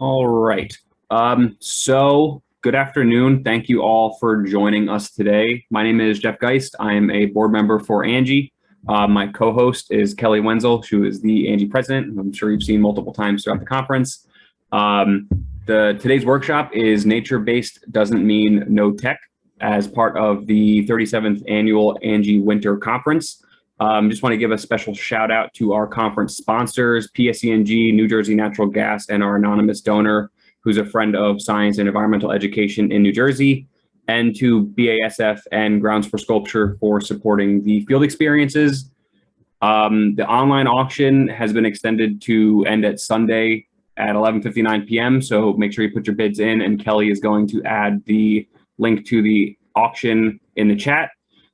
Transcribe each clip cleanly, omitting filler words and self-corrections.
All right. So good afternoon. Thank you all for joining us today. My name is Jeff Geist. I am a board member for Angie. My co-host is Kelly Wenzel, who is the Angie president, who I'm sure you've seen multiple times throughout the conference. Today's workshop is nature-based doesn't mean no tech as part of the 37th annual Angie Winter Conference. Just want to give a special shout out to our conference sponsors, PSENG, New Jersey Natural Gas, and our anonymous donor, who's a friend of science and environmental education in New Jersey, and to BASF and Grounds for Sculpture for supporting the field experiences. The online auction has been extended to end at Sunday at 11:59 p.m. So make sure you put your bids in, and Kelly is going to add the link to the auction in the chat.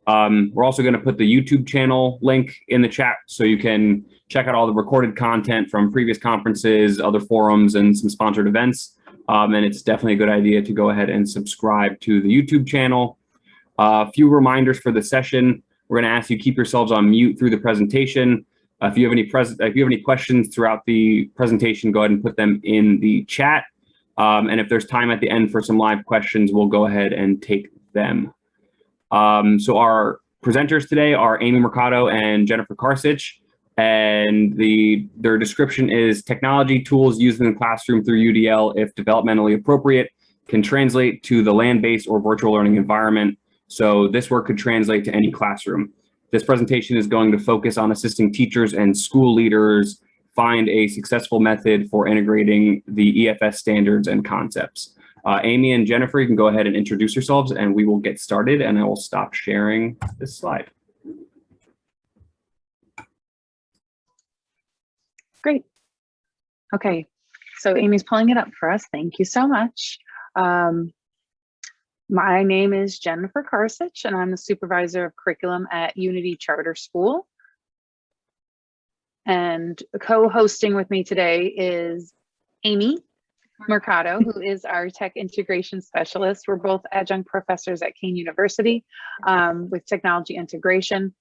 We're also going to put the YouTube channel link in the chat so you can check out all the recorded content from previous conferences, other forums, and some sponsored events. And it's definitely a good idea to go ahead and subscribe to the YouTube channel. A few reminders for the session. We're going to ask you to keep yourselves on mute through the presentation. If you have any questions throughout the presentation, go ahead and put them in the chat. And if there's time at the end for some live questions, we'll go ahead and take them. So our presenters today are Amy Mercado and Jennifer Karsich, and their description is technology tools used in the classroom through UDL, if developmentally appropriate, can translate to the land-based or virtual learning environment. So this work could translate to any classroom. This presentation is going to focus on assisting teachers and school leaders find a successful method for integrating the EFS standards and concepts. Amy and Jennifer, you can go ahead and introduce yourselves and we will get started, and I will stop sharing this slide. Great. Okay, so Amy's pulling it up for us. Thank you so much. My name is Jennifer Karsich, and I'm the supervisor of curriculum at Unity Charter School. And co-hosting with me today is Amy Mercado, who is our tech integration specialist. We're both adjunct professors at Kean University with technology integration.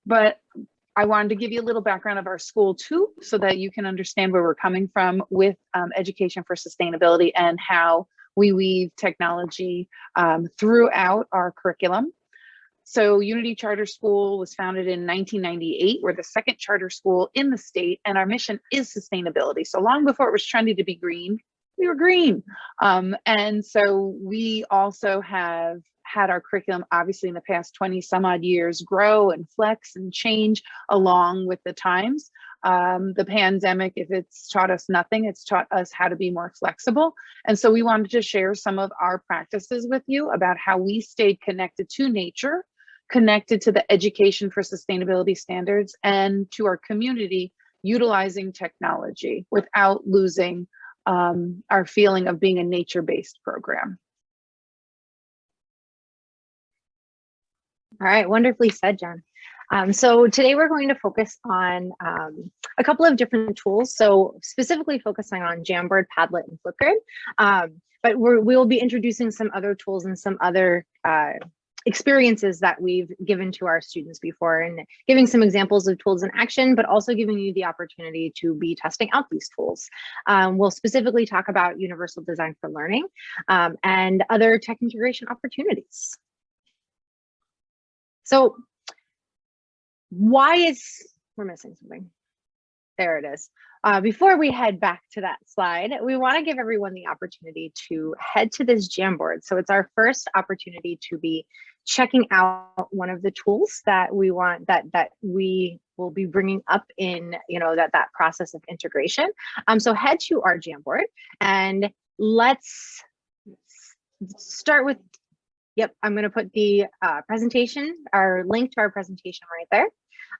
But I wanted to give you a little background of our school too, so that you can understand where we're coming from with education for sustainability and how we weave technology throughout our curriculum. So Unity Charter School was founded in 1998. We're the second charter school in the state, and our mission is sustainability. So long before it was trendy to be green, we were green. And so we also have had our curriculum, obviously in the past 20 some odd years, grow and flex and change along with the times. The pandemic, if it's taught us nothing, it's taught us how to be more flexible. And so we wanted to share some of our practices with you about how we stayed connected to nature, connected to the education for sustainability standards, and to our community utilizing technology without losing our feeling of being a nature-based program. All right, wonderfully said, Jen. So today we're going to focus on a couple of different tools. So specifically focusing on Jamboard, Padlet, and Flipgrid. But we will be introducing some other tools and some other experiences that we've given to our students before, and giving some examples of tools in action, but also giving you the opportunity to be testing out these tools. We'll specifically talk about universal design for learning and other tech integration opportunities. So we're missing something. There it is. Before we head back to that slide, we want to give everyone the opportunity to head to this Jamboard. So it's our first opportunity to be checking out one of the tools that we want, that we will be bringing up in, that process of integration. So head to our Jamboard and let's start with, yep, I'm going to put the presentation, our link to our presentation right there.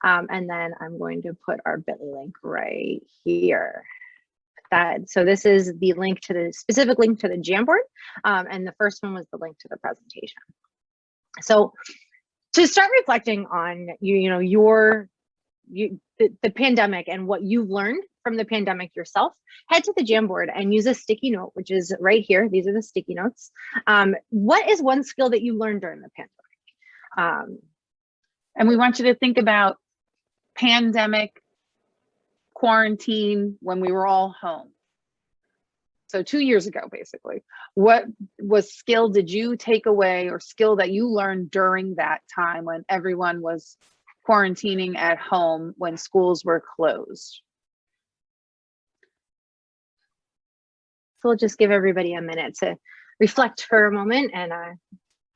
And then I'm going to put our bit.ly link right here. So this is the link to the specific link to the Jamboard. And the first one was the link to the presentation. So to start reflecting on the pandemic and what you've learned from the pandemic yourself, head to the Jamboard and use a sticky note, which is right here. These are the sticky notes. What is one skill that you learned during the pandemic? And we want you to think about pandemic, quarantine, when we were all home. So 2 years ago, basically, what was skill did you take away, or skill that you learned during that time when everyone was quarantining at home, when schools were closed? So we'll just give everybody a minute to reflect for a moment and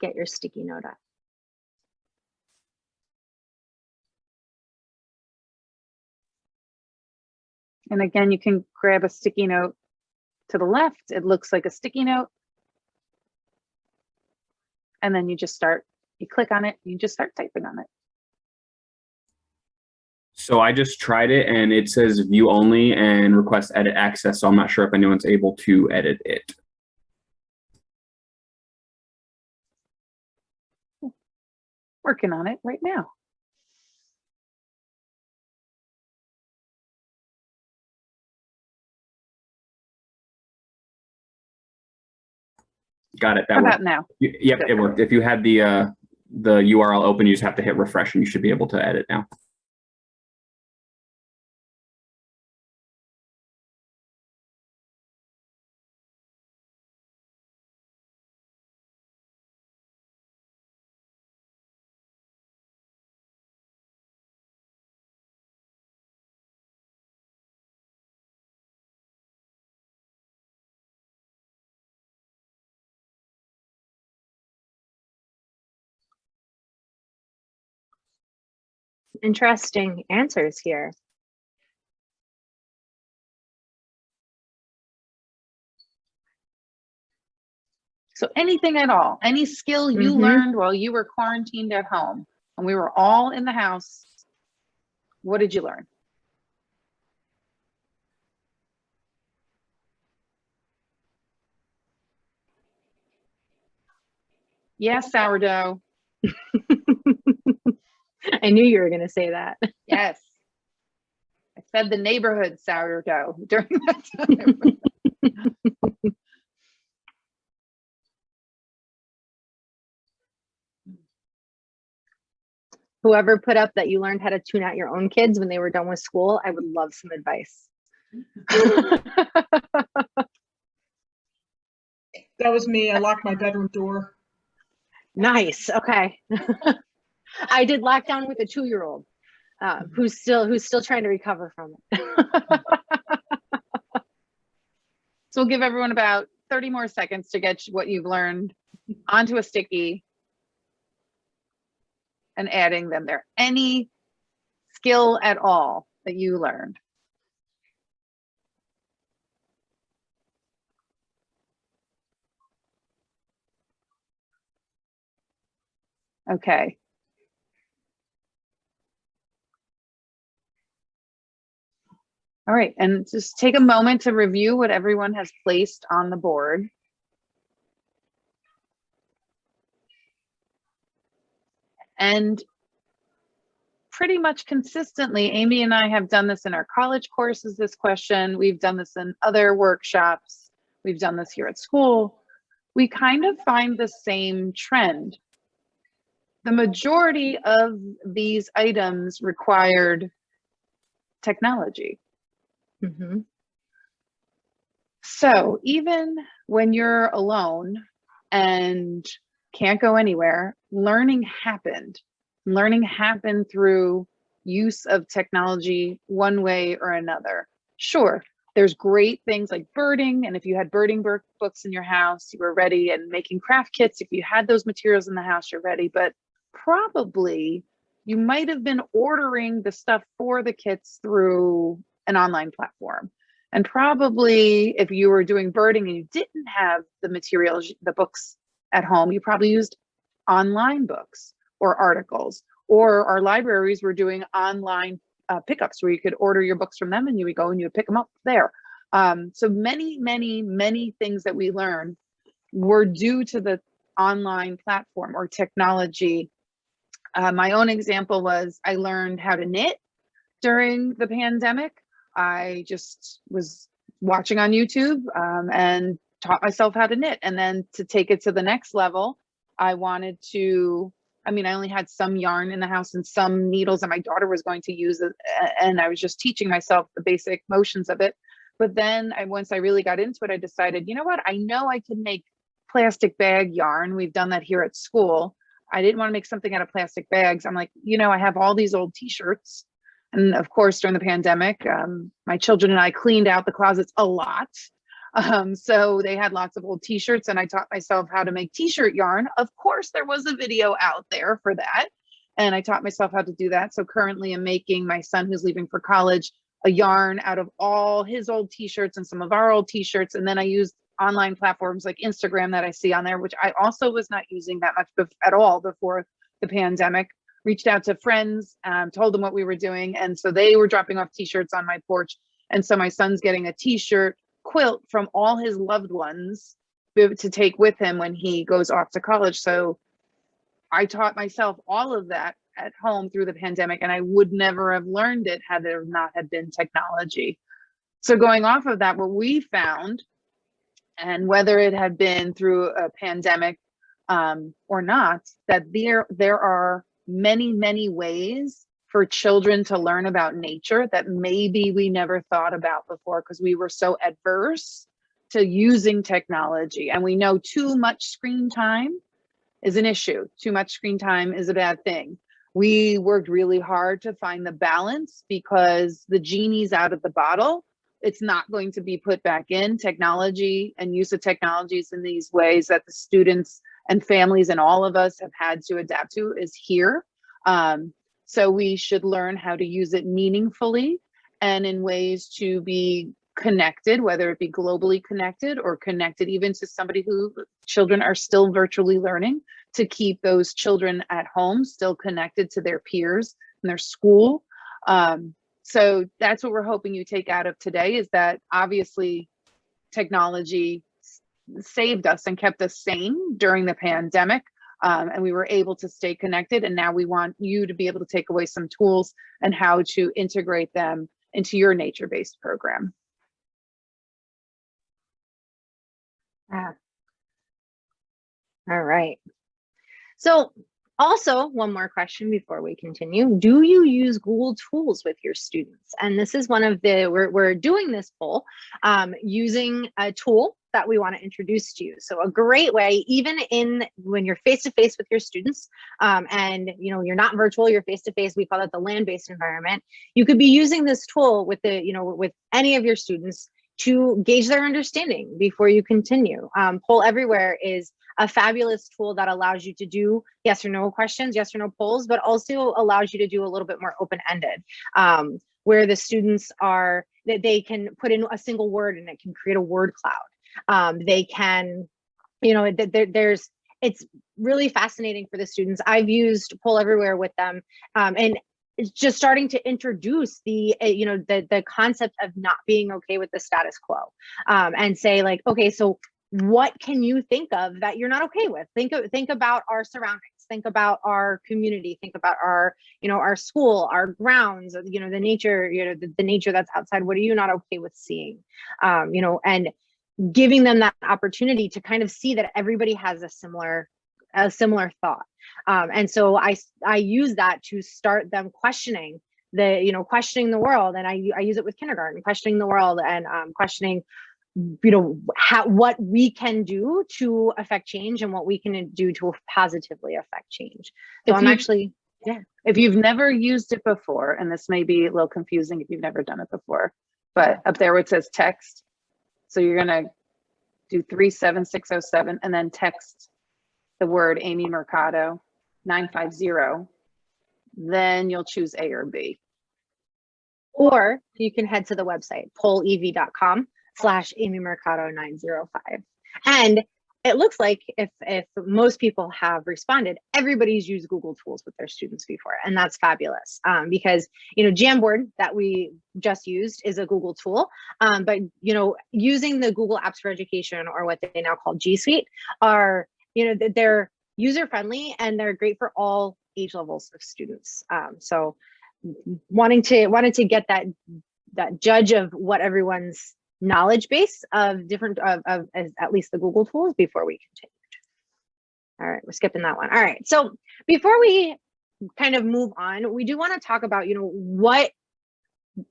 get your sticky note up. And again, you can grab a sticky note to the left. It looks like a sticky note. And then you just start, you click on it, you just start typing on it. So I just tried it and it says view only and request edit access. So I'm not sure if anyone's able to edit it. Working on it right now. Got it. That How worked. about now? Yep, Good. it worked. If you had the URL open, you just have to hit refresh and you should be able to edit now. Interesting answers here. So anything at all, any skill you learned while you were quarantined at home and we were all in the house, what did you learn? Yes, sourdough. I knew you were going to say that. Yes. I fed the neighborhood sourdough during that time. Whoever put up that you learned how to tune out your own kids when they were done with school, I would love some advice. That was me. I locked my bedroom door. Nice. Okay. I did lockdown with a 2-year-old who's still trying to recover from it. So we'll give everyone about 30 more seconds to get what you've learned onto a sticky and adding them there. Any skill at all that you learned. Okay. All right, and just take a moment to review what everyone has placed on the board. And pretty much consistently, Amy and I have done this in our college courses, this question. We've done this in other workshops. We've done this here at school. We kind of find the same trend. The majority of these items required technology. So even when you're alone and can't go anywhere, learning happened. Learning happened through use of technology one way or another. Sure, there's great things like birding, and if you had birding books in your house, you were ready, and making craft kits, if you had those materials in the house, you're ready. But probably you might have been ordering the stuff for the kits through an online platform. And probably if you were doing birding and you didn't have the materials, the books at home, you probably used online books or articles, or our libraries were doing online pickups where you could order your books from them and you would go and you would pick them up there. So many things that we learned were due to the online platform or technology. My own example was I learned how to knit during the pandemic. I just was watching on YouTube and taught myself how to knit. And then to take it to the next level, I wanted to, I only had some yarn in the house and some needles, and my daughter was going to use it. And I was just teaching myself the basic motions of it. But then once I really got into it, I decided, you know what, I know I can make plastic bag yarn. We've done that here at school. I didn't want to make something out of plastic bags. I'm like, I have all these old t-shirts. And of course, during the pandemic, my children and I cleaned out the closets a lot. So they had lots of old t-shirts, and I taught myself how to make t-shirt yarn. Of course, there was a video out there for that. And I taught myself how to do that. So currently I'm making my son, who's leaving for college, a yarn out of all his old t-shirts and some of our old t-shirts. And then I used online platforms like Instagram that I see on there, which I also was not using that much at all before the pandemic. Reached out to friends, told them what we were doing. And so they were dropping off t-shirts on my porch. And so my son's getting a t-shirt quilt from all his loved ones to take with him when he goes off to college. So I taught myself all of that at home through the pandemic, and I would never have learned it had there not had been technology. So going off of that, what we found, and whether it had been through a pandemic or not, that there are many ways for children to learn about nature that maybe we never thought about before, because we were so adverse to using technology. And we know too much screen time is an issue. Too much screen time is a bad thing. We worked really hard to find the balance, because the genie's out of the bottle. It's not going to be put back in. Technology and use of technologies in these ways that the students and families and all of us have had to adapt to is here. So we should learn how to use it meaningfully and in ways to be connected, whether it be globally connected or connected even to somebody who children are still virtually learning, to keep those children at home still connected to their peers and their school. So that's what we're hoping you take out of today, is that obviously technology saved us and kept us sane during the pandemic. And we were able to stay connected. And now we want you to be able to take away some tools and how to integrate them into your nature-based program. All right. So also, one more question before we continue. Do you use Google tools with your students? And this is one of the, we're doing this poll using a tool that we want to introduce to you. So a great way, even when you're face-to-face with your students, and you're not virtual, you're face-to-face, we call it the land-based environment. You could be using this tool with with any of your students to gauge their understanding before you continue. Poll Everywhere is a fabulous tool that allows you to do yes or no questions, yes or no polls, but also allows you to do a little bit more open-ended, where the students that they can put in a single word and it can create a word cloud. They can, it's really fascinating for the students. I've used Poll Everywhere with them, and it's just starting to introduce the concept of not being okay with the status quo, and say like, okay, so what can you think of that you're not okay with? Think about our surroundings, think about our community, think about our, our school, our grounds, the nature, the nature that's outside. What are you not okay with seeing? And giving them that opportunity to kind of see that everybody has a similar thought. And so I use that to start them questioning questioning the world. And I use it with kindergarten, questioning the world and questioning what we can do to affect change and what we can do to positively affect change. So if you've never used it before, and this may be a little confusing if you've never done it before, but up there where it says text, so you're gonna do 37607 and then text the word Amy Mercado 950, then you'll choose A or B. Or you can head to the website pollev.com/Amy Mercado 905. And it looks like if most people have responded, everybody's used Google tools with their students before, and that's fabulous, because Jamboard that we just used is a Google tool, but using the Google Apps for Education, or what they now call G Suite, are they're user friendly and they're great for all age levels of students. So wanting to get that judge of what everyone's knowledge base of different of at least the Google tools before we continue. All right, we're skipping that one. All right, so before we kind of move on, we do want to talk about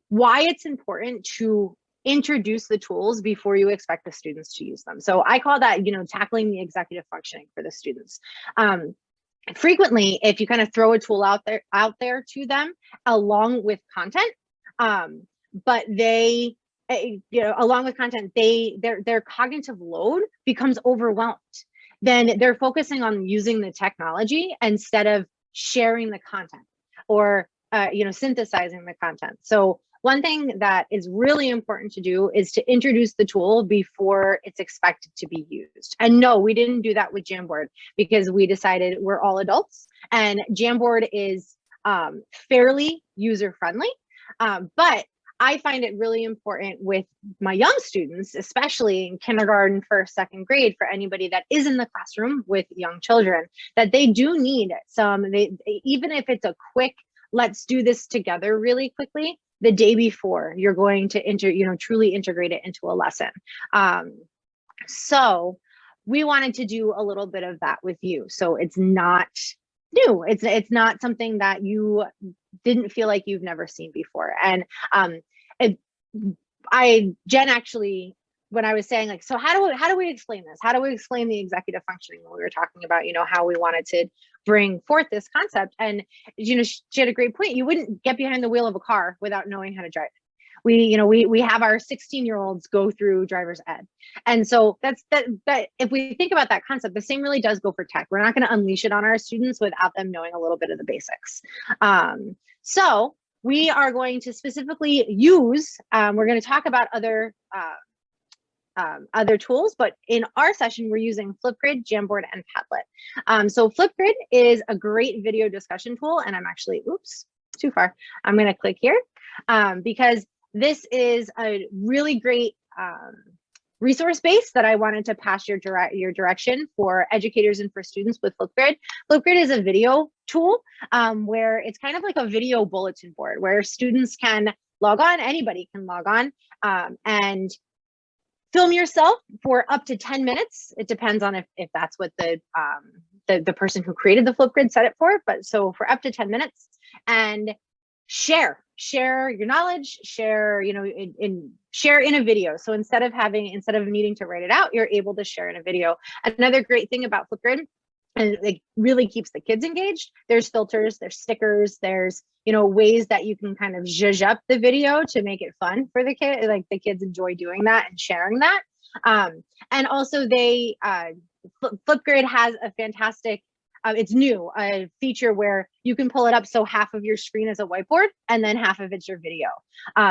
why it's important to introduce the tools before you expect the students to use them. So I call that, tackling the executive functioning for the students. Frequently, if you kind of throw a tool out there to them along with content, but they, along with content, their cognitive load becomes overwhelmed. Then they're focusing on using the technology instead of sharing the content or synthesizing the content. So one thing that is really important to do is to introduce the tool before it's expected to be used. And no, we didn't do that with Jamboard because we decided we're all adults and Jamboard is fairly user-friendly. But I find it really important with my young students, especially in kindergarten, first, second grade, for anybody that is in the classroom with young children, that they do need even if it's a quick, let's do this together really quickly, the day before you're going to truly integrate it into a lesson. So we wanted to do a little bit of that with you. So it's not new. It's not something that you didn't feel like you've never seen before. And Jen actually, when I was saying like, so how do we explain this? How do we explain the executive functioning when we were talking about, how we wanted to bring forth this concept? And, she had a great point. You wouldn't get behind the wheel of a car without knowing how to drive. We have our 16-year-olds go through driver's ed. And so that if we think about that concept, the same really does go for tech. We're not going to unleash it on our students without them knowing a little bit of the basics. So we are going to specifically use, we're going to talk about other tools, but in our session, we're using Flipgrid, Jamboard, and Padlet. So Flipgrid is a great video discussion tool, and I'm actually, oops, too far. I'm going to click here because this is a really great resource base that I wanted to pass your direction for educators and for students with Flipgrid. Flipgrid is a video tool where it's kind of like a video bulletin board where students can log on, anybody can log on and film yourself for up to 10 minutes. It depends on if that's what the person who created the Flipgrid set it for, but so for up to 10 minutes, and share your knowledge, share in a video. So instead of needing to write it out, you're able to share in a video. Another great thing about Flipgrid, and it really keeps the kids engaged, there's filters, there's stickers, there's ways that you can kind of zhuzh up the video to make it fun for the kid. Like the kids enjoy doing that and sharing that. And also Flipgrid has a fantastic, it's new, a feature where you can pull it up so half of your screen is a whiteboard and then half of it's your video.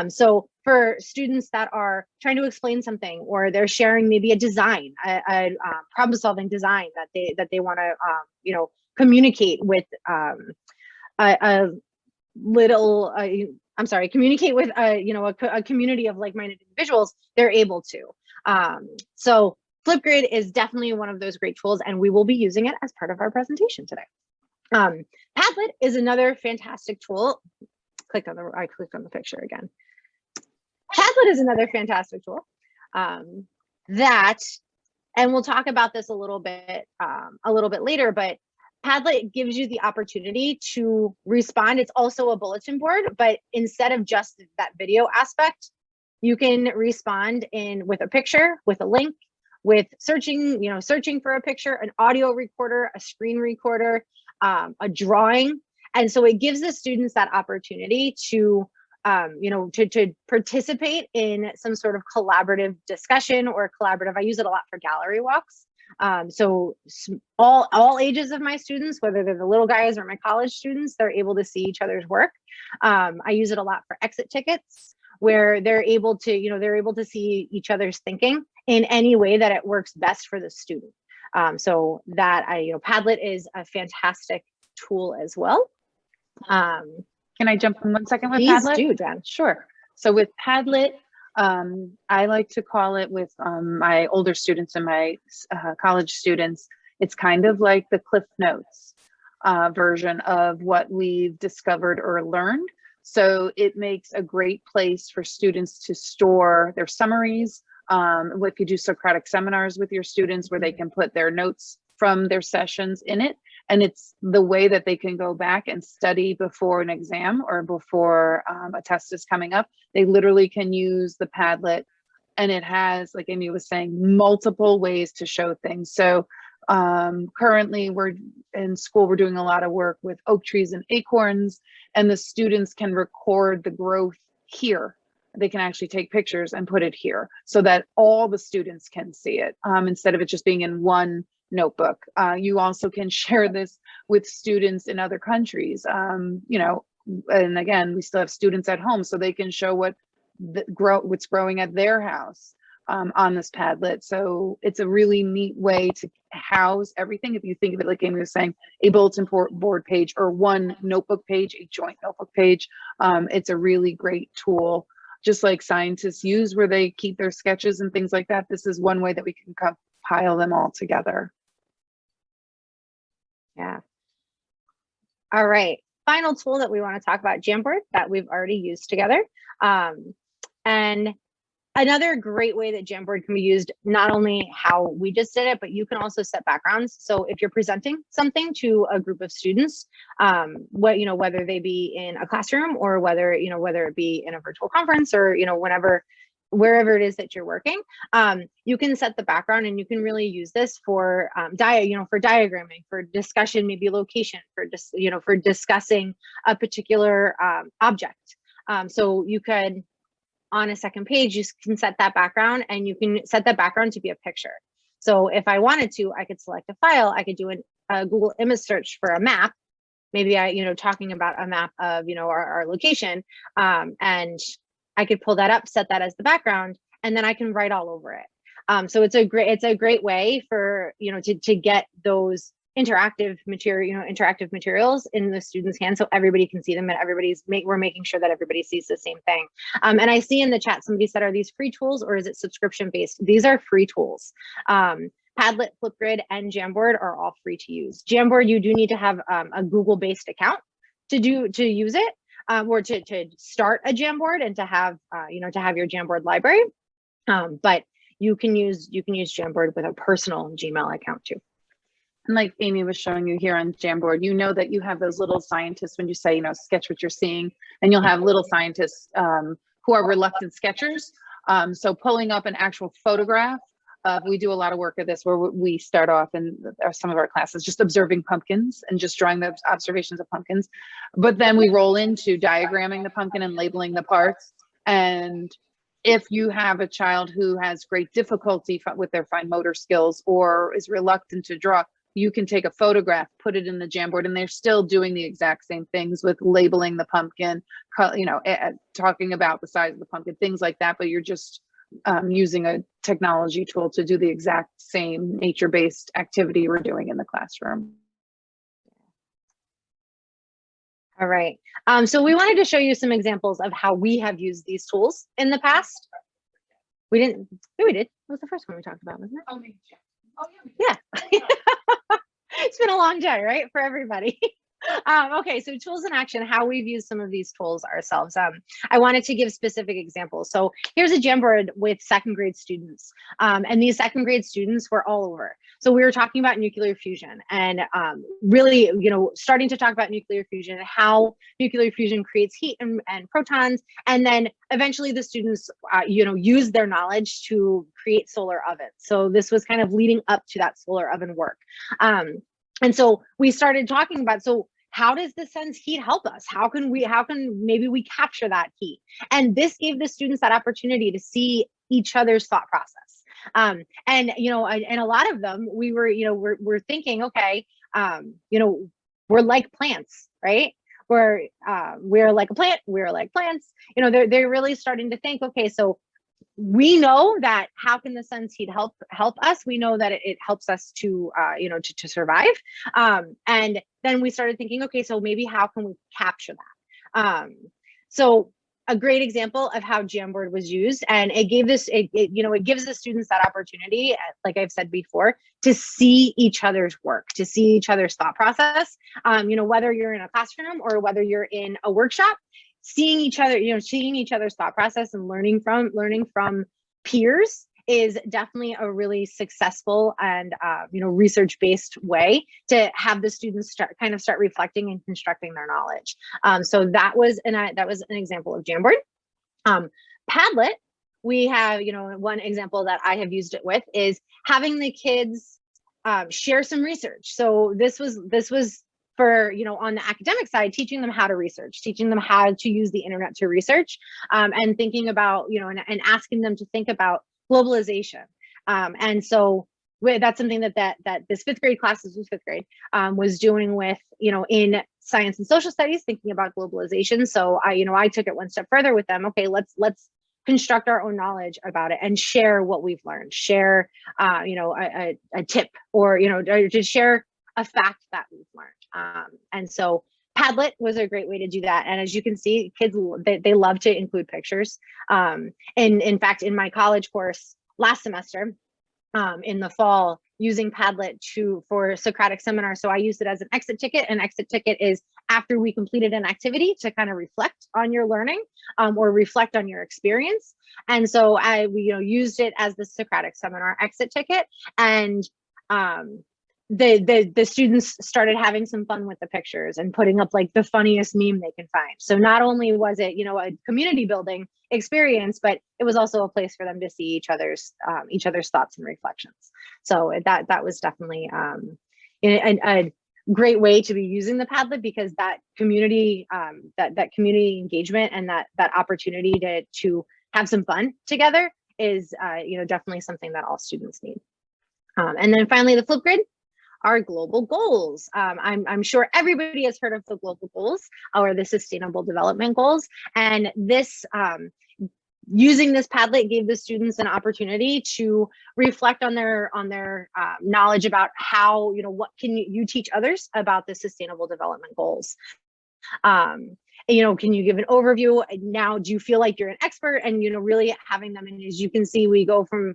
So for students that are trying to explain something, or they're sharing maybe a design, a problem solving design that they want to communicate with communicate with a community of like-minded individuals, they're able to. So Flipgrid is definitely one of those great tools, and we will be using it as part of our presentation today. Padlet is another fantastic tool. I clicked on the picture again. Padlet is another fantastic tool and we'll talk about this a little bit later, but Padlet gives you the opportunity to respond. It's also a bulletin board, but instead of just that video aspect, you can respond with a picture, with a link, with searching for a picture, an audio recorder, a screen recorder, a drawing. And so it gives the students that opportunity to participate in some sort of collaborative discussion or collaborative. I use it a lot for gallery walks. So all ages of my students, whether they're the little guys or my college students, they're able to see each other's work. I use it a lot for exit tickets, where they're able to see each other's thinking in any way that it works best for the student. So that Padlet is a fantastic tool as well. Can I jump in 1 second with Please Padlet? do, Jen. Sure. So with Padlet, I like to call it, with my older students and my college students, it's kind of like the Cliff Notes version of what we've discovered or learned. So it makes a great place for students to store their summaries. If you do Socratic seminars with your students, where they can put their notes from their sessions in it. And it's the way that they can go back and study before an exam or before a test is coming up. They literally can use the Padlet and it has, like Amy was saying, multiple ways to show things. So currently we're in school, we're doing a lot of work with oak trees and acorns, and the students can record the growth here. They can actually take pictures and put it here so that all the students can see it, instead of it just being in one notebook. You also can share this with students in other countries, you know, and again, we still have students at home, so they can show what's growing at their house on this Padlet. So it's a really neat way to house everything. If you think of it like Amy was saying, a bulletin board page or one notebook page, a joint notebook page, it's a really great tool. Just like scientists use where they keep their sketches and things like that, this is one way that we can compile them all together. Yeah. All right. Final tool that we want to talk about, Jamboard, that we've already used together. And another great way that Jamboard can be used, not only how we just did it, but you can also set backgrounds. So if you're presenting something to a group of students, whether they be in a classroom or whether it be in a virtual conference or, wherever it is that you're working, you can set the background, and you can really use this for for diagramming, for discussion, maybe location, for for discussing a particular object. So you could, on a second page, you can set that background, and you can set that background to be a picture. So if I wanted to, I could select a file, I could do a Google image search for a map, maybe talking about a map of, our location, and I could pull that up, set that as the background, and then I can write all over it. So it's a great way for, to get those interactive materials in the students' hands, so everybody can see them, and we're making sure that everybody sees the same thing. And I see in the chat somebody said, are these free tools or is it subscription based? These are free tools. Padlet, Flipgrid, and Jamboard are all free to use. Jamboard, you do need to have a Google based account to use it, or to start a Jamboard and to have your Jamboard library. But you can use Jamboard with a personal Gmail account too. And like Amy was showing you here on Jamboard, you know that you have those little scientists when you say, sketch what you're seeing, and you'll have little scientists who are reluctant sketchers. So pulling up an actual photograph, we do a lot of work of this where we start off in some of our classes just observing pumpkins and just drawing the observations of pumpkins. But then we roll into diagramming the pumpkin and labeling the parts. And if you have a child who has great difficulty with their fine motor skills or is reluctant to draw, you can take a photograph, put it in the Jamboard, and they're still doing the exact same things with labeling the pumpkin, talking about the size of the pumpkin, things like that, but you're just using a technology tool to do the exact same nature-based activity we're doing in the classroom. All right. So we wanted to show you some examples of how we have used these tools in the past. We didn't. Yeah, we did. It was the first one we talked about, wasn't it? Yeah. It's been a long day, right, for everybody. Okay, so tools in action, how we've used some of these tools ourselves. I wanted to give specific examples. So here's a Jamboard with second grade students, and these second grade students were all over. So we were talking about nuclear fusion and really, starting to talk about nuclear fusion, how nuclear fusion creates heat and protons, and then eventually the students, use their knowledge to create solar ovens. So this was kind of leading up to that solar oven work. And so we started talking about, so how does the sun's heat help us? How can maybe we capture that heat? And this gave the students that opportunity to see each other's thought process. And a lot of them, we're thinking, okay, we're like plants, right? We're like a plant, we're like plants. They're really starting to think, okay, so we know that how can the sun's heat help us? We know that it helps us to survive. And then we started thinking, okay, so maybe how can we capture that? So a great example of how Jamboard was used, and it gives the students that opportunity, like I've said before, to see each other's work, to see each other's thought process. Whether you're in a classroom or whether you're in a workshop, seeing each other's thought process and learning from peers is definitely a really successful and research-based way to have the students start reflecting and constructing their knowledge. So that was an example of Jamboard. Padlet we have, one example that I have used it with is having the kids share some research. So this was for, on the academic side, teaching them how to research, teaching them how to use the internet to research, and thinking about, and asking them to think about globalization. And so that's something that this fifth grade class, this was fifth grade, was doing with, in science and social studies, thinking about globalization. So I took it one step further with them. Okay, let's construct our own knowledge about it and share what we've learned, share, a tip, or, or to share a fact that we've learned. And so Padlet was a great way to do that. And as you can see, kids, they love to include pictures. And in fact, in my college course last semester, in the fall, using Padlet for Socratic seminar. So I used it as an exit ticket. An exit ticket is after we completed an activity to kind of reflect on your learning, or reflect on your experience. And so we used it as the Socratic seminar exit ticket. And the students started having some fun with the pictures and putting up like the funniest meme they can find. So not only was it, a community building experience, but it was also a place for them to see each other's thoughts and reflections. So that was definitely a great way to be using the Padlet, because that community that community engagement and that opportunity to have some fun together is definitely something that all students need. And then finally, the Flipgrid, our global goals. I'm sure everybody has heard of the global goals or the Sustainable Development Goals. And this, using this Padlet gave the students an opportunity to reflect on their knowledge about how, what can you teach others about the Sustainable Development Goals. Can you give an overview? Now, do you feel like you're an expert? And, really having them, and as you can see, we go from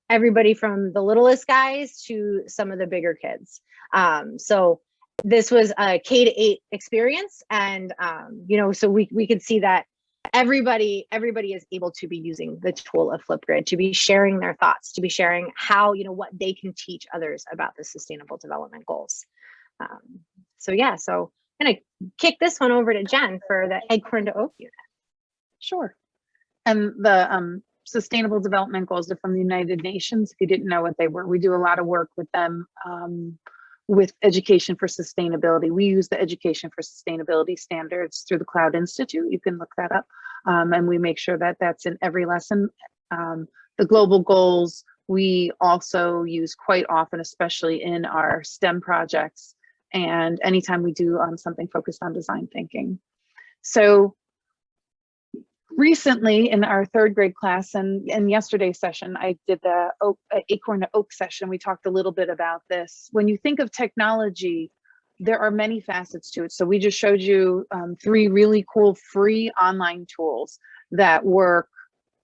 everybody from the littlest guys to some of the bigger kids. So this was a K-8 experience. And, so we could see that everybody is able to be using the tool of Flipgrid, to be sharing their thoughts, to be sharing how, what they can teach others about the Sustainable Development Goals. So I'm gonna kick this one over to Jen for the Acorn to Oak unit. Sure. And the Sustainable Development Goals are from the United Nations. If you didn't know what they were, we do a lot of work with them with education for sustainability. We use the education for sustainability standards through the Cloud Institute. You can look that up. And we make sure that that's in every lesson. The global goals, we also use quite often, especially in our STEM projects and anytime we do something focused on design thinking. So recently in our third grade class and yesterday's session, I did the Acorn to Oak session. We talked a little bit about this. When you think of technology, there are many facets to it. So we just showed you 3 really cool free online tools that work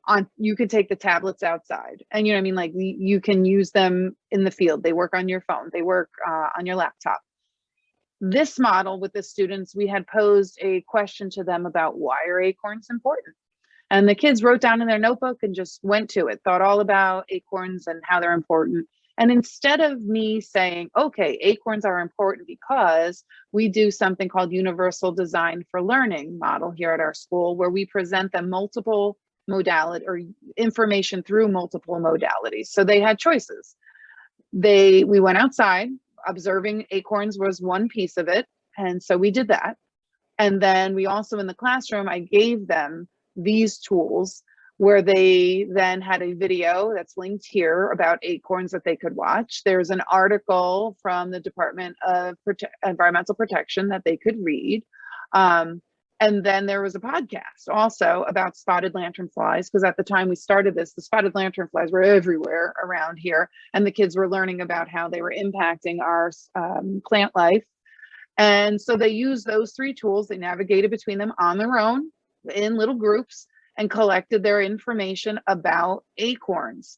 on, you could take the tablets outside and like you can use them in the field. They work on your phone, they work on your laptop. This model with the students, we had posed a question to them about why are acorns important? And the kids wrote down in their notebook and just went to it, thought all about acorns and how they're important. And instead of me saying, okay, acorns are important because we do something called Universal Design for Learning model here at our school, where we present them multiple modality or information through multiple modalities. So they had choices. We went outside. Observing acorns was one piece of it. And so we did that. And then we also in the classroom, I gave them these tools where they then had a video that's linked here about acorns that they could watch. There's an article from the Department of Environmental Protection that they could read. And then there was a podcast also about spotted lanternflies, because at the time we started this, the spotted lanternflies were everywhere around here, and the kids were learning about how they were impacting our plant life. And so they used those 3 tools, they navigated between them on their own in little groups and collected their information about acorns.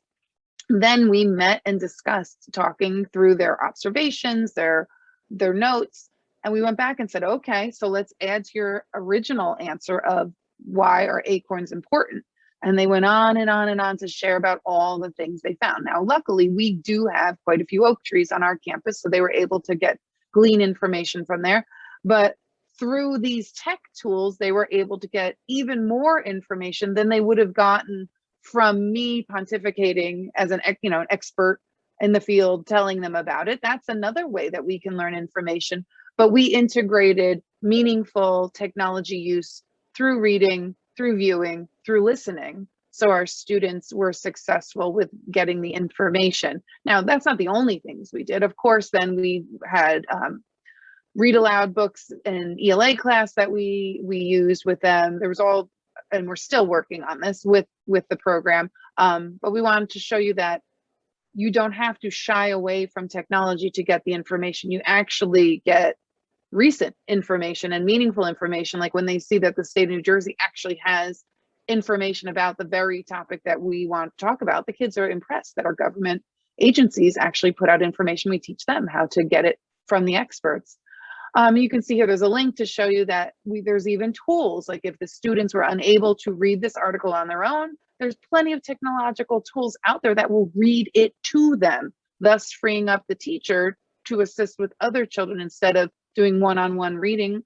Then we met and discussed, talking through their observations, their notes. And we went back and said, okay, so let's add to your original answer of why are acorns important? And they went on and on and on to share about all the things they found. Now, luckily, we do have quite a few oak trees on our campus, so they were able to glean information from there. But through these tech tools, they were able to get even more information than they would have gotten from me pontificating as an expert in the field, telling them about it. That's another way that we can learn information. But we integrated meaningful technology use through reading, through viewing, through listening. So our students were successful with getting the information. Now, that's not the only things we did. Of course, then we had read aloud books in ELA class that we used with them. There was all, and we're still working on this with the program. But we wanted to show you that you don't have to shy away from technology to get the information. You actually get recent information and meaningful information. Like when they see that the state of New Jersey actually has information about the very topic that we want to talk about, the kids are impressed that our government agencies actually put out information. We teach them how to get it from the experts. You can see here, there's a link to show you that there's even tools. Like if the students were unable to read this article on their own, there's plenty of technological tools out there that will read it to them, thus freeing up the teacher to assist with other children instead of doing one-on-one reading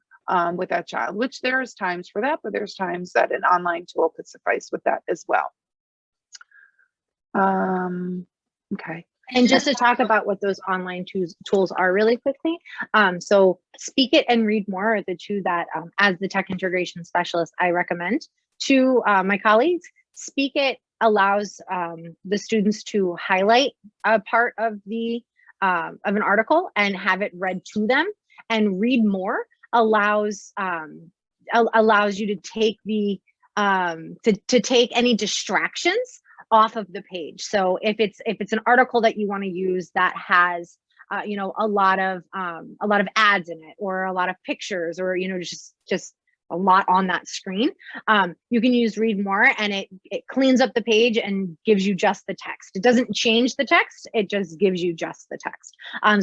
with that child, which there's times for that, but there's times that an online tool could suffice with that as well. Okay. And just to talk about what those online tools are really quickly. So Speak It and Read More are the two that, as the tech integration specialist, I recommend to my colleagues. Speak It allows the students to highlight a part of an article and have it read to them. And Read More allows you to take to take any distractions off of the page. So if it's an article that you want to use that has a lot of ads in it, or a lot of pictures, or just a lot on that screen, you can use Read More, and it cleans up the page and gives you just the text. It doesn't change the text, it just gives you just the text.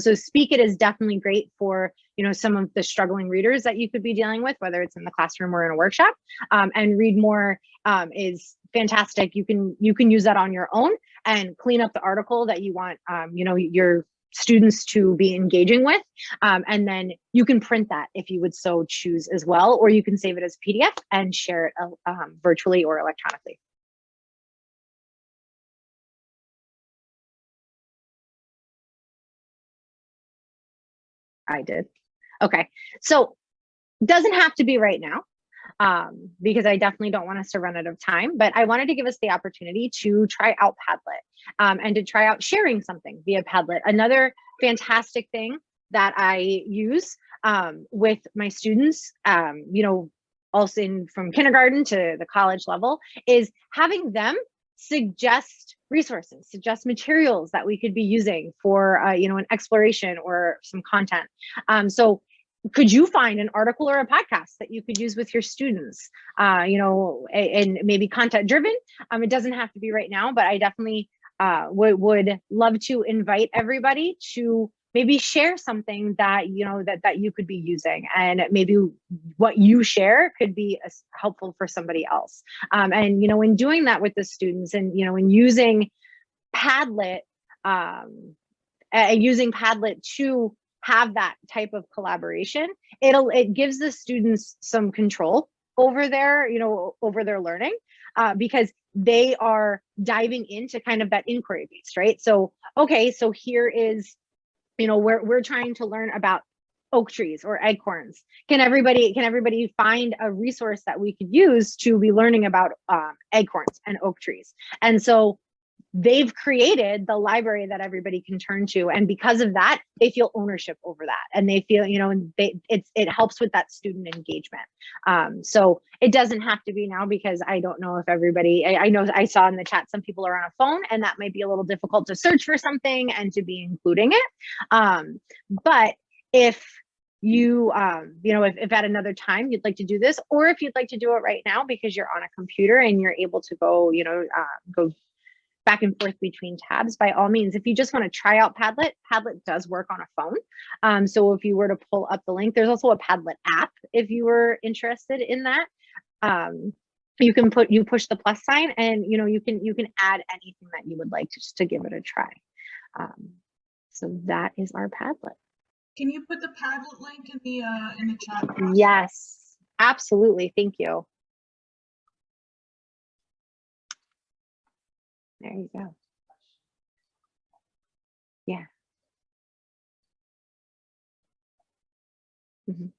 So Speak It is definitely great for some of the struggling readers that you could be dealing with, whether it's in the classroom or in a workshop. And Read More is fantastic. You can use that on your own and clean up the article that you want your students to be engaging with, and then you can print that if you would so choose as well, or you can save it as PDF and share it virtually or electronically. I did. Okay, so doesn't have to be right now, because I definitely don't want us to run out of time, but I wanted to give us the opportunity to try out Padlet, and to try out sharing something via Padlet. Another fantastic thing that I use with my students, also from kindergarten to the college level, is having them suggest resources, suggest materials that we could be using for an exploration or some content. So could you find an article or a podcast that you could use with your students, and maybe content driven? It doesn't have to be right now, but I definitely would love to invite everybody to maybe share something that that you could be using, and maybe what you share could be helpful for somebody else. And in doing that with the students, and in using Padlet, to have that type of collaboration, it gives the students some control over their learning, because they are diving into kind of that inquiry based, right? So okay, so here is we're trying to learn about oak trees or acorns. Can everybody find a resource that we could use to be learning about acorns and oak trees? And so they've created the library that everybody can turn to, and because of that, they feel ownership over that, and they feel it helps with that student engagement. So it doesn't have to be now, because I don't know if everybody, I know I saw in the chat some people are on a phone, and that might be a little difficult to search for something and to be including it. But if you if at another time you'd like to do this, or if you'd like to do it right now because you're on a computer and you're able to go go back and forth between tabs, by all means. If you just want to try out Padlet does work on a phone. So if you were to pull up the link, there's also a Padlet app if you were interested in that. You push the plus sign, and you can add anything that you would like just to give it a try. So that is our Padlet. Can you put the Padlet link in the chat? Yes, absolutely. Thank you. There you go. Yeah. Mhm.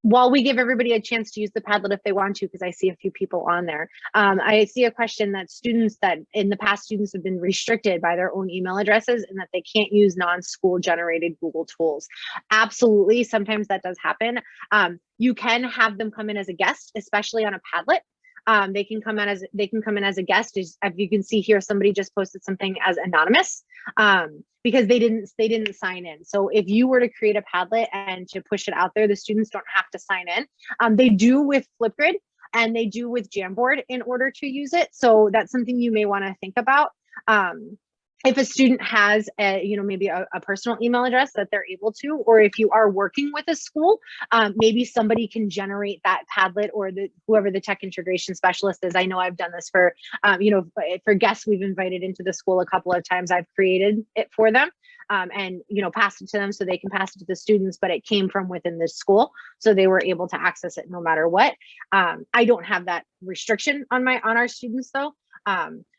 While we give everybody a chance to use the Padlet if they want to, because I see a few people on there. I see a question that students that in the past students have been restricted by their own email addresses and that they can't use non-school generated Google tools. Absolutely, sometimes that does happen. You can have them come in as a guest, especially on a Padlet. They can come in as a guest. As you can see here, somebody just posted something as anonymous because they didn't sign in. So if you were to create a Padlet and to push it out there, the students don't have to sign in. They do with Flipgrid and they do with Jamboard in order to use it. So that's something you may want to think about. If a student has maybe a personal email address that they're able to, or if you are working with a school, maybe somebody can generate that Padlet, or whoever the tech integration specialist is. I know I've done this for for guests we've invited into the school a couple of times. I've created it for them and passed it to them so they can pass it to the students, but it came from within the school, so they were able to access it no matter what. I don't have that restriction on our students though.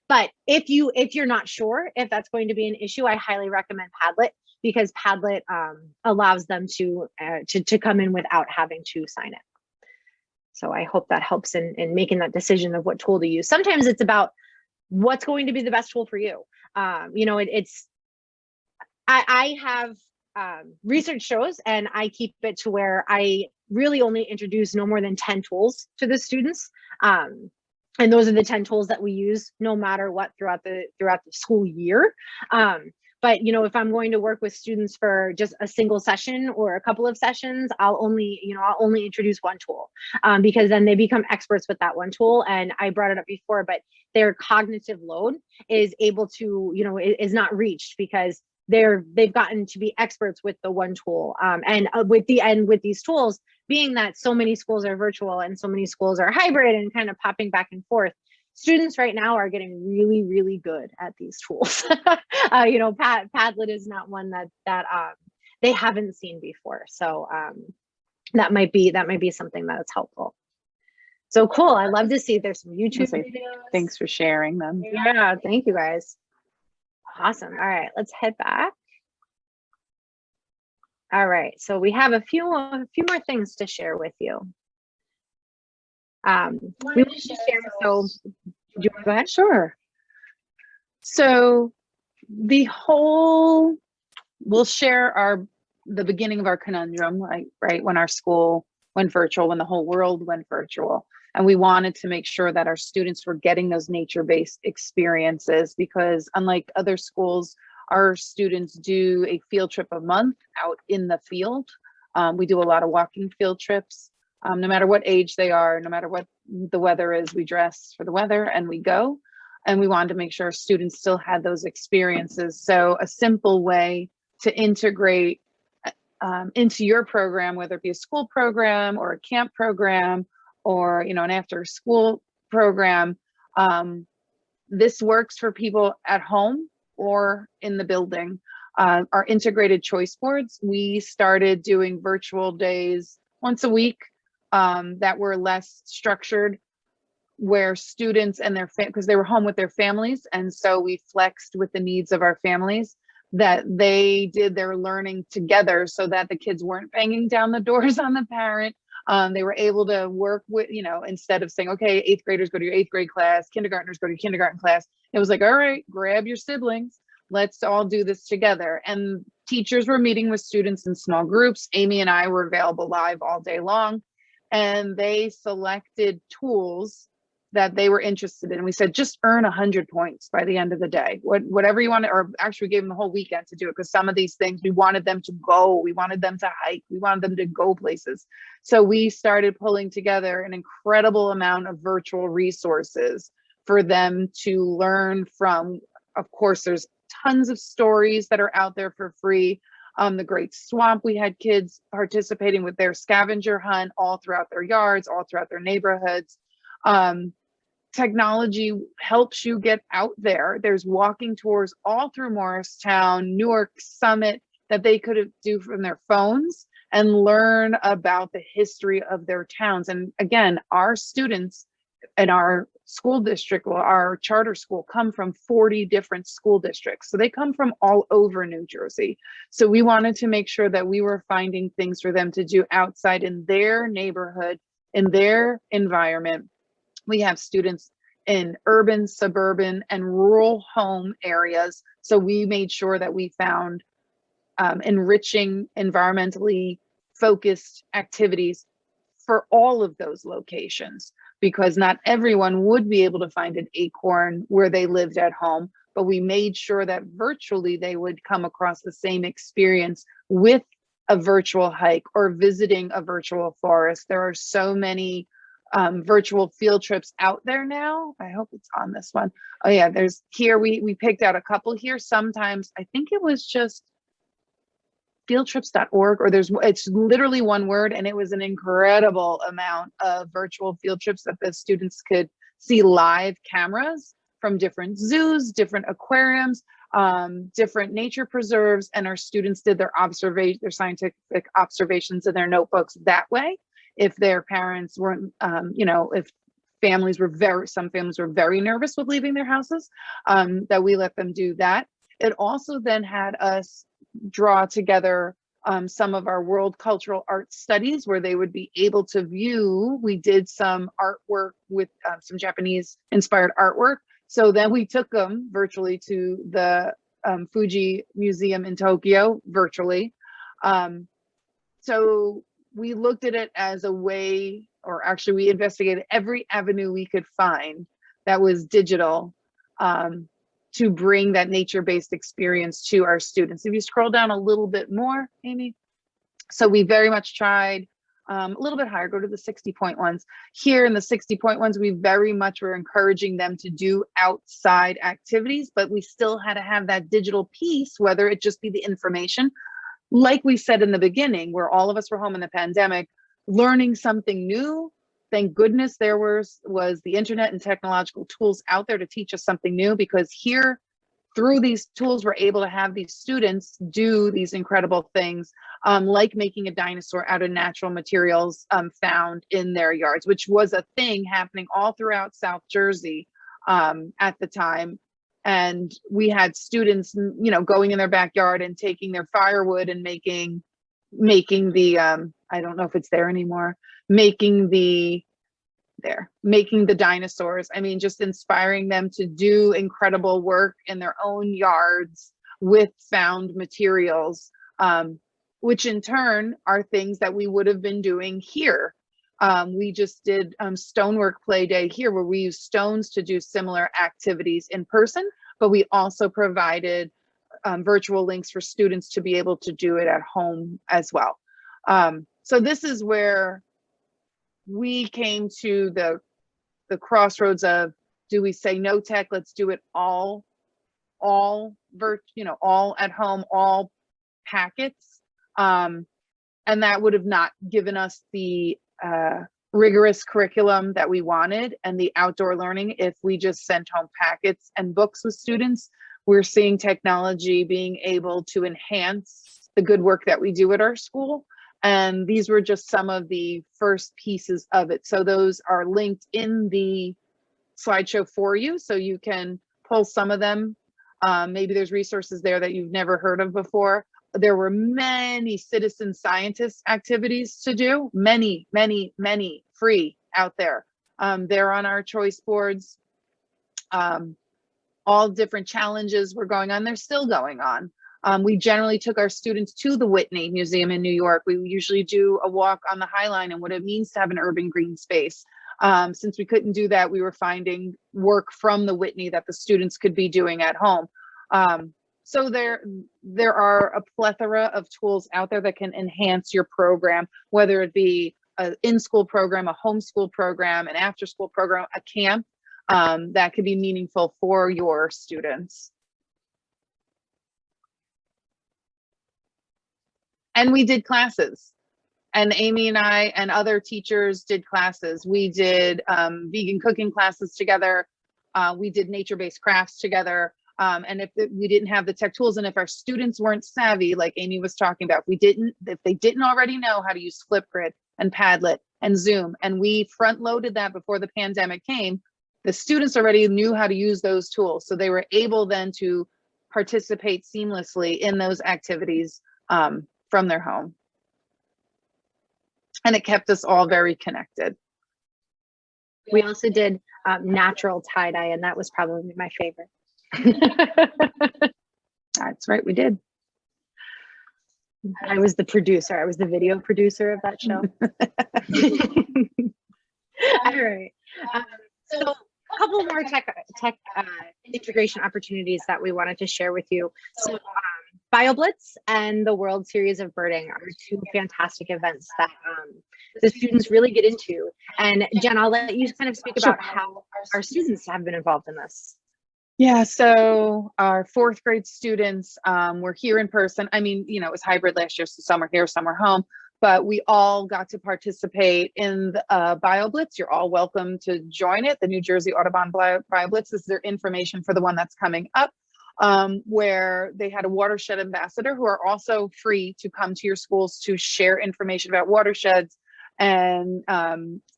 But if you're not sure if that's going to be an issue, I highly recommend Padlet, because Padlet allows them to come in without having to sign it. So I hope that helps in making that decision of what tool to use. Sometimes it's about what's going to be the best tool for you. I have research shows, and I keep it to where I really only introduce no more than 10 tools to the students. And those are the 10 tools that we use no matter what throughout the school year. But if I'm going to work with students for just a single session or a couple of sessions, I'll only introduce one tool because then they become experts with that one tool. And I brought it up before, but their cognitive load is able to, is not reached because they've gotten to be experts with the one tool. And with these tools, being that so many schools are virtual and so many schools are hybrid and kind of popping back and forth, students right now are getting really, really good at these tools. Padlet is not one that they haven't seen before. So that might be something that's helpful. So cool. I love to see there's some YouTube videos. Thanks for sharing them. Yeah, thank you guys. Awesome. All right, let's head back. All right, so we have a few more things to share with you. We want to share, so do you want to go ahead? Sure. So we'll share the beginning of our conundrum, right when our school went virtual, when the whole world went virtual. And we wanted to make sure that our students were getting those nature-based experiences, because unlike other schools, our students do a field trip a month out in the field. We do a lot of walking field trips. No matter what age they are, no matter what the weather is, we dress for the weather and we go. And we wanted to make sure students still had those experiences. So a simple way to integrate into your program, whether it be a school program or a camp program or an after school program, this works for people at home or in the building. Our integrated choice boards, we started doing virtual days once a week that were less structured, where students and because they were home with their families, and so we flexed with the needs of our families, that they did their learning together so that the kids weren't banging down the doors on the parent. They were able to work with, instead of saying, okay, 8th graders go to your 8th grade class, kindergartners go to your kindergarten class. It was like, all right, grab your siblings, let's all do this together. And teachers were meeting with students in small groups. Amy and I were available live all day long, and they selected tools that they were interested in. We said, just earn 100 points by the end of the day, whatever you want to, or actually we gave them the whole weekend to do it, because some of these things we wanted them to go, we wanted them to hike, we wanted them to go places. So we started pulling together an incredible amount of virtual resources for them to learn from. Of course, there's tons of stories that are out there for free. The Great Swamp, we had kids participating with their scavenger hunt all throughout their yards, all throughout their neighborhoods. Technology helps you get out there. There's walking tours all through Morristown, Newark, Summit, that they could do from their phones. and learn about the history of their towns. And again, our students in our school district, well, our charter school, come from 40 different school districts. So they come from all over New Jersey. So we wanted to make sure that we were finding things for them to do outside in their neighborhood, in their environment. We have students in urban, suburban, and rural home areas. So we made sure that we found enriching, environmentally focused activities for all of those locations, because not everyone would be able to find an acorn where they lived at home, but we made sure that virtually they would come across the same experience with a virtual hike or visiting a virtual forest. There are so many virtual field trips out there now. I hope it's on this one. Oh yeah, there's here, we picked out a couple here. Sometimes I think it was just fieldtrips.org, or it's literally one word, and it was an incredible amount of virtual field trips that the students could see live cameras from different zoos, different aquariums, different nature preserves, and our students did their scientific observations in their notebooks that way. If their parents weren't, if some families were very nervous with leaving their houses, that we let them do that. It also then had us draw together some of our world cultural art studies where they would be able to view. We did some artwork with some Japanese inspired artwork. So then we took them virtually to the Fuji Museum in Tokyo virtually. So we looked at it as a way, or actually we investigated every avenue we could find that was digital to bring that nature-based experience to our students. If you scroll down a little bit more, Amy. So we very much tried a little bit higher, go to the 60-point ones. Here in the 60-point ones, we very much were encouraging them to do outside activities, but we still had to have that digital piece, whether it just be the information. Like we said in the beginning, where all of us were home in the pandemic, learning something new. Thank goodness there was the internet and technological tools out there to teach us something new, because here, through these tools, we're able to have these students do these incredible things, like making a dinosaur out of natural materials found in their yards, which was a thing happening all throughout South Jersey at the time. And we had students, going in their backyard and taking their firewood and making the, I don't know if it's there anymore, making the dinosaurs. I mean, just inspiring them to do incredible work in their own yards with found materials, which in turn are things that we would have been doing here. We just did stonework play day here, where we use stones to do similar activities in person, but we also provided virtual links for students to be able to do it at home as well. So this is where we came to the crossroads of, do we say no tech, let's do it all at home, all packets, and that would have not given us the rigorous curriculum that we wanted and the outdoor learning if we just sent home packets and books with students. We're seeing technology being able to enhance the good work that we do at our school. And these were just some of the first pieces of it. So those are linked in the slideshow for you, so you can pull some of them. Maybe there's resources there that you've never heard of before. There were many citizen scientist activities to do, many free out there. They're on our choice boards. All different challenges were going on. They're still going on. We generally took our students to the Whitney Museum in New York. We usually do a walk on the High Line and what it means to have an urban green space. Since we couldn't do that, we were finding work from the Whitney that the students could be doing at home. So there are a plethora of tools out there that can enhance your program, whether it be an in-school program, a homeschool program, an after-school program, a camp that could be meaningful for your students. And we did classes, and Amy and I and other teachers did classes. We did vegan cooking classes together. We did nature-based crafts together. And if we didn't have the tech tools, and if our students weren't savvy, like Amy was talking about, if they didn't already know how to use Flipgrid and Padlet and Zoom, and we front loaded that before the pandemic came, the students already knew how to use those tools. So they were able then to participate seamlessly in those activities from their home. And it kept us all very connected. We also did natural tie-dye, and that was probably my favorite. That's right, we did. I was the producer. I was the video producer of that show. All right. So a couple more tech integration opportunities that we wanted to share with you. So BioBlitz and the World Series of Birding are two fantastic events that the students really get into. And Jen, I'll let you kind of speak about how our students have been involved in this. Yeah, so our 4th grade students were here in person. I mean, you know, it was hybrid last year, so some are here, some are home, but we all got to participate in the BioBlitz. You're all welcome to join it. The New Jersey Audubon BioBlitz is their information for the one that's coming up, where they had a watershed ambassador who are also free to come to your schools to share information about watersheds and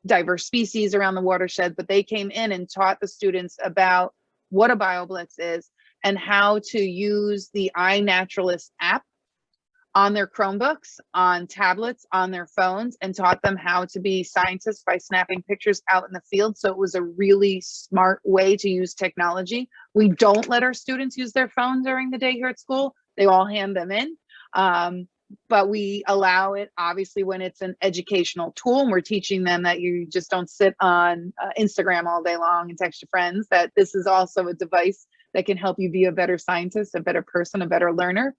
diverse species around the watershed. But they came in and taught the students about what a BioBlitz is and how to use the iNaturalist app on their Chromebooks, on tablets, on their phones, and taught them how to be scientists by snapping pictures out in the field. So it was a really smart way to use technology. We don't let our students use their phone during the day here at school. They all hand them in. But we allow it obviously when it's an educational tool, and we're teaching them that you just don't sit on Instagram all day long and text your friends, that this is also a device that can help you be a better scientist, a better person, a better learner.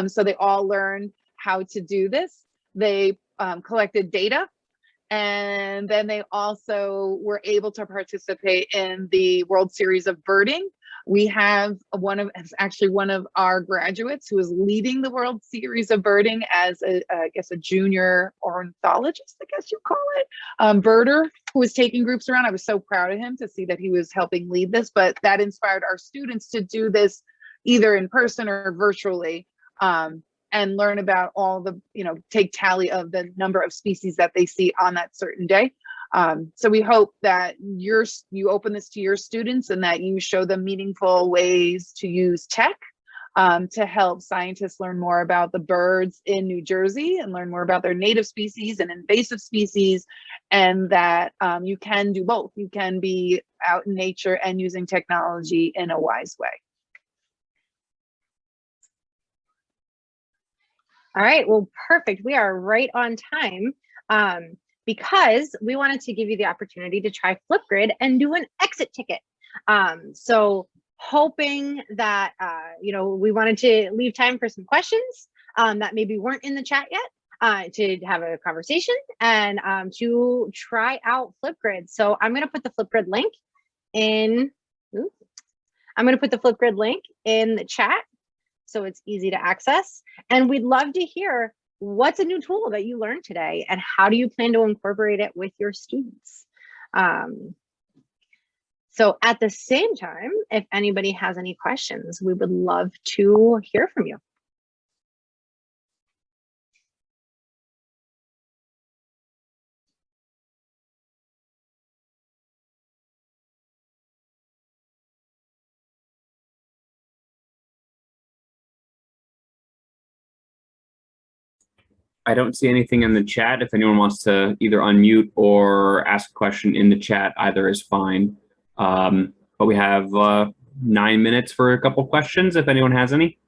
So they all learn how to do this. They collected data, and then they also were able to participate in the World Series of Birding. We have one of our graduates who is leading the World Series of Birding as I guess a junior ornithologist, I guess you call it, birder, who was taking groups around. I was so proud of him to see that he was helping lead this, but that inspired our students to do this either in person or virtually, and learn about all the, take tally of the number of species that they see on that certain day. So we hope that you open this to your students and that you show them meaningful ways to use tech to help scientists learn more about the birds in New Jersey and learn more about their native species and invasive species, and that you can do both. You can be out in nature and using technology in a wise way. All right, well, perfect. We are right on time. Because we wanted to give you the opportunity to try Flipgrid and do an exit ticket. So hoping that, we wanted to leave time for some questions that maybe weren't in the chat yet, to have a conversation and to try out Flipgrid. So I'm going to put the Flipgrid link in, the chat so it's easy to access. And we'd love to hear what's a new tool that you learned today and how do you plan to incorporate it with your students? So at the same time, if anybody has any questions, we would love to hear from you. I don't see anything in the chat. If anyone wants to either unmute or ask a question in the chat, either is fine. But we have 9 minutes for a couple questions, if anyone has any.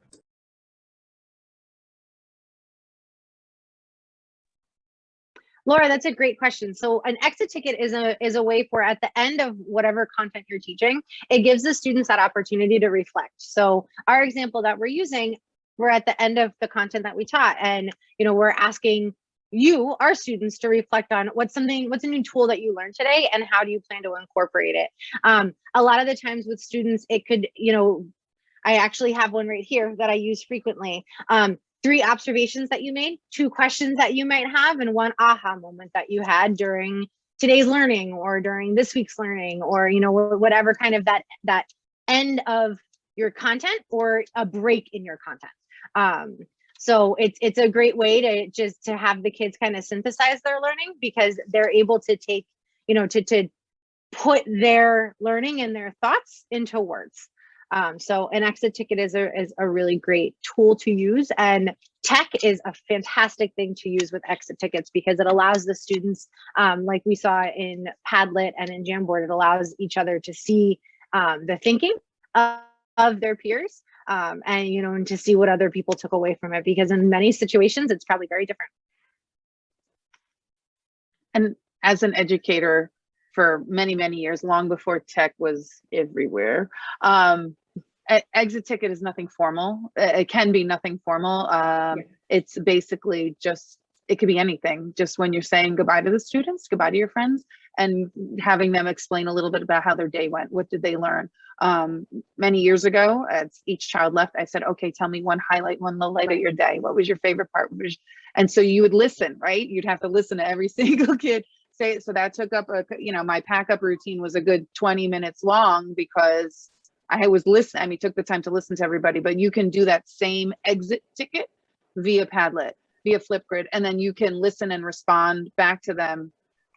Laura, that's a great question. So an exit ticket is a way for, at the end of whatever content you're teaching, it gives the students that opportunity to reflect. So our example that we're using, we're at the end of the content that we taught, and we're asking you, our students, to reflect on what's a new tool that you learned today and how do you plan to incorporate it. A lot of the times with students, it could, I actually have one right here that I use frequently. 3 observations that you made, 2 questions that you might have, and 1 aha moment that you had during today's learning or during this week's learning, or whatever kind of that end of your content or a break in your content. So it's a great way to just to have the kids kind of synthesize their learning, because they're able to take, you know, to put their learning and their thoughts into words. So an exit ticket is a really great tool to use, and tech is a fantastic thing to use with exit tickets, because it allows the students, like we saw in Padlet and in Jamboard, it allows each other to see the thinking of their peers, and, you know, and to see what other people took away from it, because in many situations it's probably very different. And as an educator for many, many years, long before tech was everywhere, exit ticket is nothing formal. It can be nothing formal. It's basically just, it could be anything. Just when you're saying goodbye to the students, goodbye to your friends, and having them explain a little bit about how their day went. What did they learn? Many years ago, as each child left, I said, okay, tell me one highlight, one low light of your day. What was your favorite part? And so you would listen, right? You'd have to listen to every single kid say it. So that took up my pack up routine was a good 20 minutes long, because I was listening. I mean, took the time to listen to everybody. But you can do that same exit ticket via Padlet, via Flipgrid, and then you can listen and respond back to them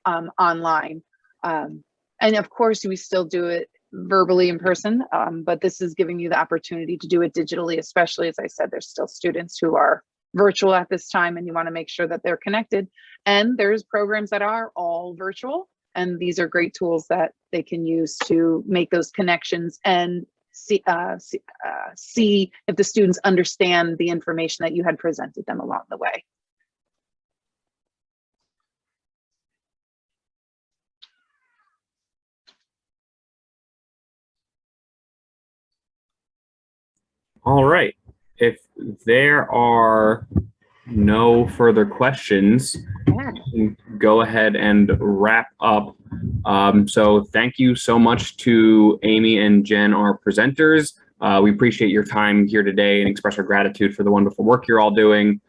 online. And of course, we still do it verbally in person, but this is giving you the opportunity to do it digitally, especially, as I said, there's still students who are virtual at this time, and you want to make sure that they're connected. And there's programs that are all virtual, and these are great tools that they can use to make those connections and see if the students understand the information that you had presented them along the way. All right. If there are no further questions, we can go ahead and wrap up. So thank you so much to Amy and Jen, our presenters. We appreciate your time here today and express our gratitude for the wonderful work you're all doing.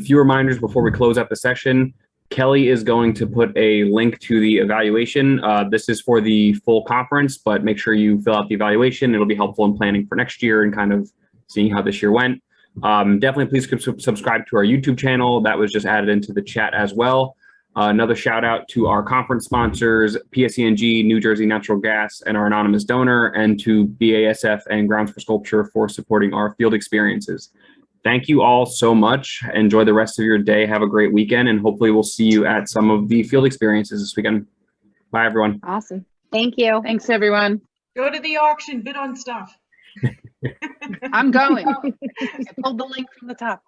Few reminders before we close out the session. Kelly is going to put a link to the evaluation. This is for the full conference, but make sure you fill out the evaluation. It'll be helpful in planning for next year and kind of seeing how this year went. Definitely please subscribe to our YouTube channel. That was just added into the chat as well. Another shout out to our conference sponsors, PSENG, New Jersey Natural Gas, and our anonymous donor, and to BASF and Grounds for Sculpture for supporting our field experiences. Thank you all so much. Enjoy the rest of your day. Have a great weekend, and hopefully we'll see you at some of the field experiences this weekend. Bye, everyone. Awesome. Thank you. Thanks, everyone. Go to the auction, bid on stuff. I'm going. I pulled the link from the top.